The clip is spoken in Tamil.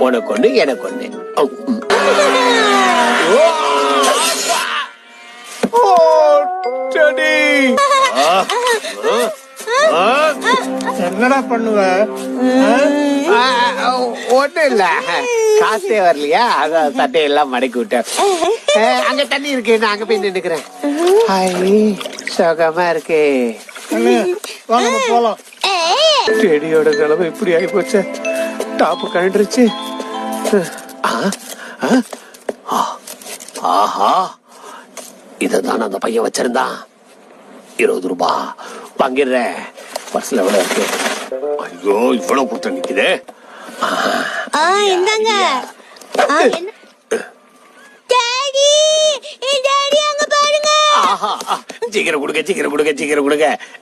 உனக்கு ஒண்ணு எனக்கு ஒண்ணு. என்னடா பண்ணுவ? ஒண்ணும் இல்ல, காசே வரலையா, அதான் சட்டையெல்லாம் மடக்கி விட்டேன். அங்க தண்ணி இருக்கு, நான் அங்க போய் நின்னுக்கிறேன். சுகமா இருக்கே. வாங்க போலாம். செடியோட நிலைமை இப்படி ஆகி போச்சு. டாப்பு கழண்டுருச்சு. ஆஹா, இததான் அந்த பையன் வச்சிருந்தான். 20 ரூபாய் வாங்கிடுறேன். பர்ஸ்ல எவ்வளவு இருக்கு? ஐயோ, இவ்வளவு கூட்டம் நிக்குது. இந்தாங்க. டாடி, டாடி அங்க பாருங்க. சீக்கிரம் கொடுங்க, சீக்கிரம் கொடுங்க, சீக்கிரம் கொடுங்க.